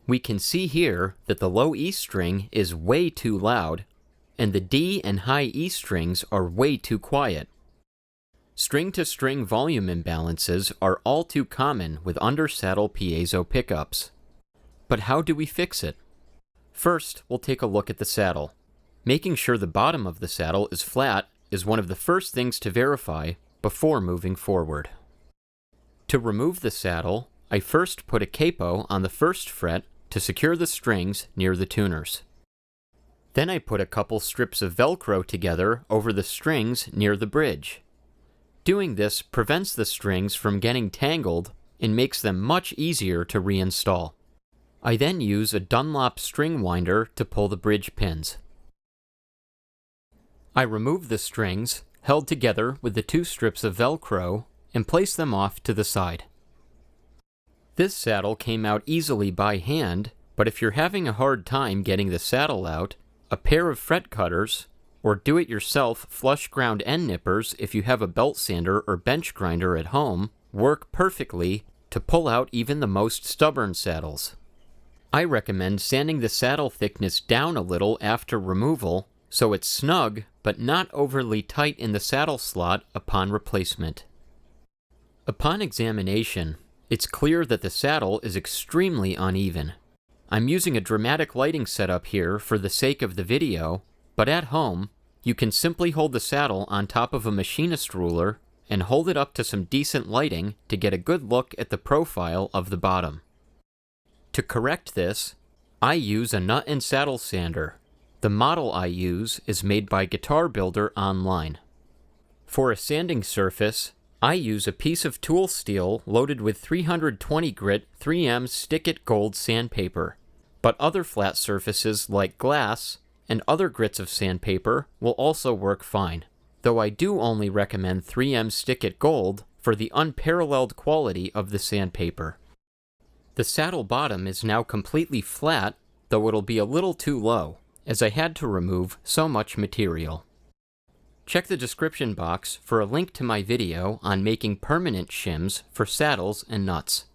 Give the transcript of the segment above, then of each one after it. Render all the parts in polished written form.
We can see here that the low E string is way too loud, and the D and high E strings are way too quiet. String-to-string volume imbalances are all too common with under-saddle piezo pickups. But how do we fix it? First, we'll take a look at the saddle. Making sure the bottom of the saddle is flat is one of the first things to verify before moving forward. To remove the saddle, I first put a capo on the first fret to secure the strings near the tuners. Then I put a couple strips of Velcro together over the strings near the bridge. Doing this prevents the strings from getting tangled and makes them much easier to reinstall. I then use a Dunlop string winder to pull the bridge pins. I remove the strings, held together with the 2 strips of Velcro, and place them off to the side. This saddle came out easily by hand, but if you're having a hard time getting the saddle out, a pair of fret cutters, or do-it-yourself flush ground end nippers if you have a belt sander or bench grinder at home, work perfectly to pull out even the most stubborn saddles. I recommend sanding the saddle thickness down a little after removal so it's snug but not overly tight in the saddle slot upon replacement. Upon examination, it's clear that the saddle is extremely uneven. I'm using a dramatic lighting setup here for the sake of the video, but at home, you can simply hold the saddle on top of a machinist ruler and hold it up to some decent lighting to get a good look at the profile of the bottom. To correct this, I use a nut and saddle sander. The model I use is made by Guitar Builder online. For a sanding surface, I use a piece of tool steel loaded with 320 grit 3M Stick-It Gold sandpaper, but other flat surfaces like glass and other grits of sandpaper will also work fine, though I do only recommend 3M Stick-It Gold for the unparalleled quality of the sandpaper. The saddle bottom is now completely flat, though it'll be a little too low, as I had to remove so much material. Check the description box for a link to my video on making permanent shims for saddles and nuts.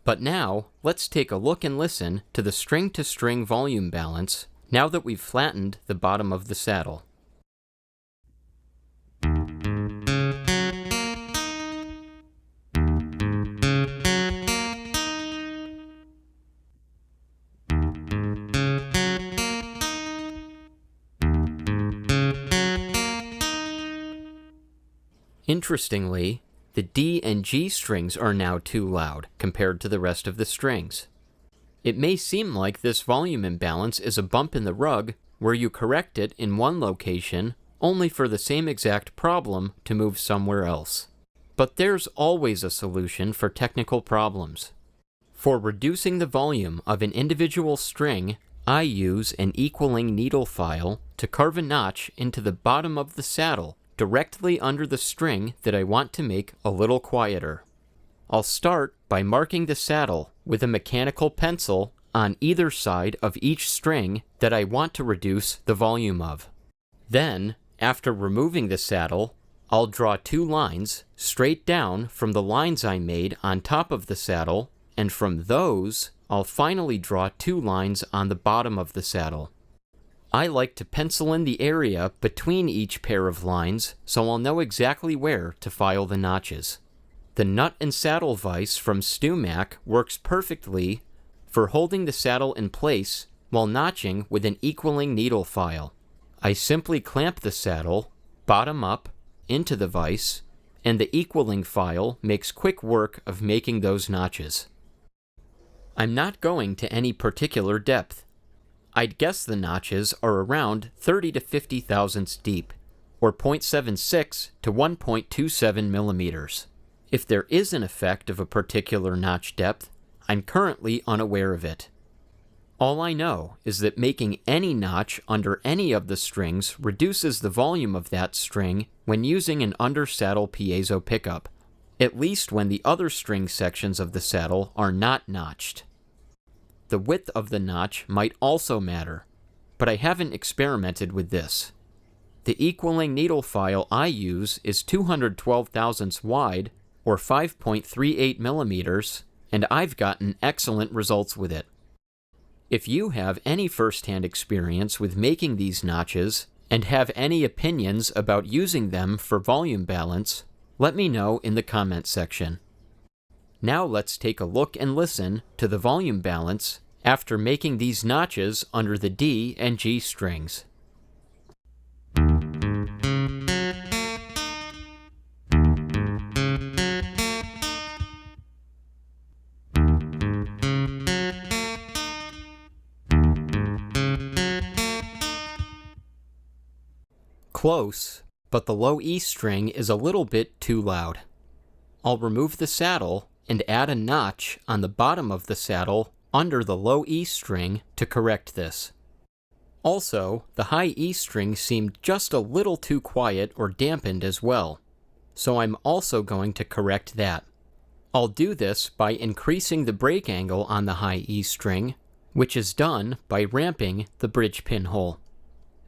But now, let's take a look and listen to the string-to-string volume balance now that we've flattened the bottom of the saddle. Interestingly, the D and G strings are now too loud compared to the rest of the strings. It may seem like this volume imbalance is a bump in the rug where you correct it in one location only for the same exact problem to move somewhere else. But there's always a solution for technical problems. For reducing the volume of an individual string, I use an equaling needle file to carve a notch into the bottom of the saddle directly under the string that I want to make a little quieter. I'll start by marking the saddle with a mechanical pencil on either side of each string that I want to reduce the volume of. Then, after removing the saddle, I'll draw 2 lines straight down from the lines I made on top of the saddle, and from those, I'll finally draw 2 lines on the bottom of the saddle. I like to pencil in the area between each pair of lines so I'll know exactly where to file the notches. The nut and saddle vise from StewMac works perfectly for holding the saddle in place while notching with an equaling needle file. I simply clamp the saddle, bottom up, into the vise, and the equaling file makes quick work of making those notches. I'm not going to any particular depth. I'd guess the notches are around 30 to 50 thousandths deep, or 0.76 to 1.27 millimeters. If there is an effect of a particular notch depth, I'm currently unaware of it. All I know is that making any notch under any of the strings reduces the volume of that string when using an under-saddle piezo pickup, at least when the other string sections of the saddle are not notched. The width of the notch might also matter, but I haven't experimented with this. The equaling needle file I use is 212 thousandths wide, or 5.38 millimeters, and I've gotten excellent results with it. If you have any first-hand experience with making these notches and have any opinions about using them for volume balance, let me know in the comment section. Now let's take a look and listen to the volume balance after making these notches under the D and G strings. Close, but the low E string is a little bit too loud. I'll remove the saddle and add a notch on the bottom of the saddle under the low E string to correct this. Also, the high E string seemed just a little too quiet or dampened as well, so I'm also going to correct that. I'll do this by increasing the break angle on the high E string, which is done by ramping the bridge pin hole.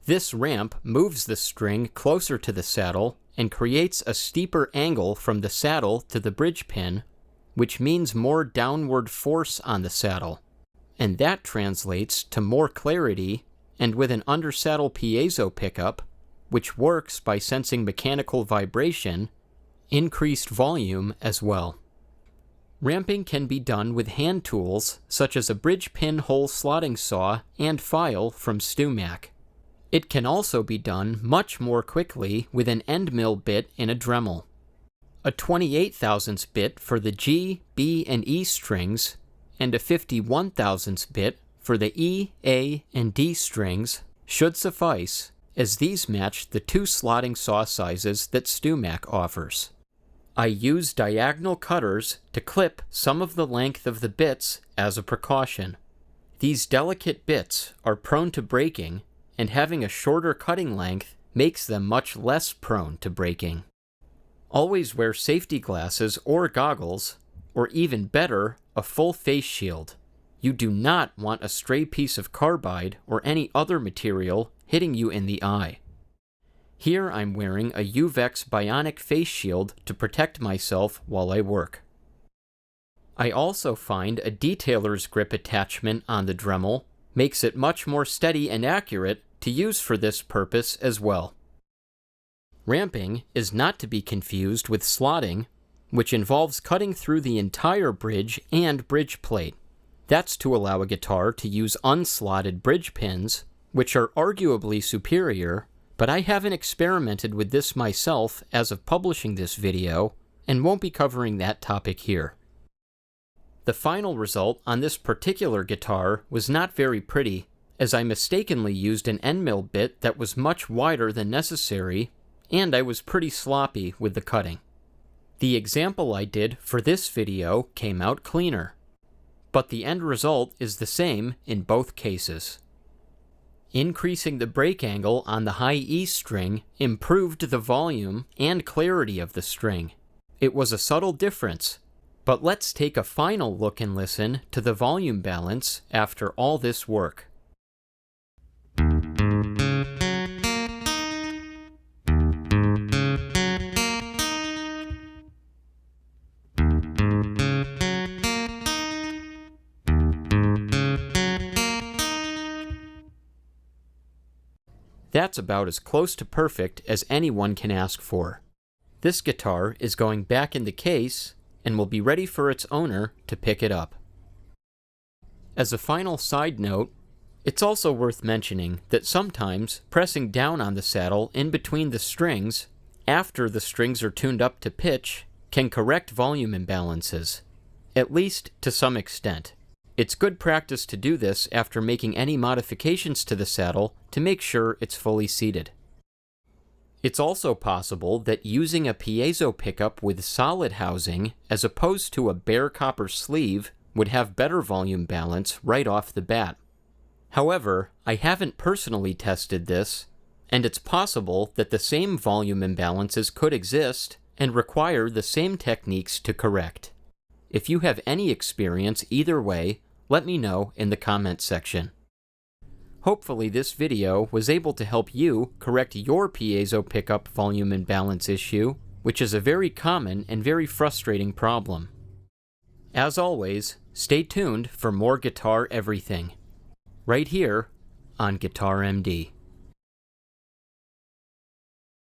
This ramp moves the string closer to the saddle and creates a steeper angle from the saddle to the bridge pin, which means more downward force on the saddle. And that translates to more clarity, and with an undersaddle piezo pickup, which works by sensing mechanical vibration, increased volume as well. Ramping can be done with hand tools such as a bridge pin hole slotting saw and file from StewMac. It can also be done much more quickly with an end mill bit in a Dremel. A 28 thousandths bit for the G, B, and E strings, and a 51 thousandths bit for the E, A, and D strings should suffice, as these match the two slotting saw sizes that StewMac offers. I use diagonal cutters to clip some of the length of the bits as a precaution. These delicate bits are prone to breaking, and having a shorter cutting length makes them much less prone to breaking. Always wear safety glasses or goggles, or even better, a full face shield. You do not want a stray piece of carbide or any other material hitting you in the eye. Here I'm wearing a Uvex bionic face shield to protect myself while I work. I also find a detailer's grip attachment on the Dremel makes it much more steady and accurate to use for this purpose as well. Ramping is not to be confused with slotting, which involves cutting through the entire bridge and bridge plate. That's to allow a guitar to use unslotted bridge pins, which are arguably superior, but I haven't experimented with this myself as of publishing this video, and won't be covering that topic here. The final result on this particular guitar was not very pretty, as I mistakenly used an end mill bit that was much wider than necessary, and I was pretty sloppy with the cutting. The example I did for this video came out cleaner, but the end result is the same in both cases. Increasing the break angle on the high E string improved the volume and clarity of the string. It was a subtle difference, but let's take a final look and listen to the volume balance after all this work. That's about as close to perfect as anyone can ask for. This guitar is going back in the case and will be ready for its owner to pick it up. As a final side note, it's also worth mentioning that sometimes pressing down on the saddle in between the strings, after the strings are tuned up to pitch, can correct volume imbalances, at least to some extent. It's good practice to do this after making any modifications to the saddle to make sure it's fully seated. It's also possible that using a piezo pickup with solid housing as opposed to a bare copper sleeve would have better volume balance right off the bat. However, I haven't personally tested this, and it's possible that the same volume imbalances could exist and require the same techniques to correct. If you have any experience either way, let me know in the comments section. Hopefully this video was able to help you correct your piezo pickup volume imbalance issue, which is a very common and very frustrating problem. As always, stay tuned for more guitar everything. right here on Guitar MD.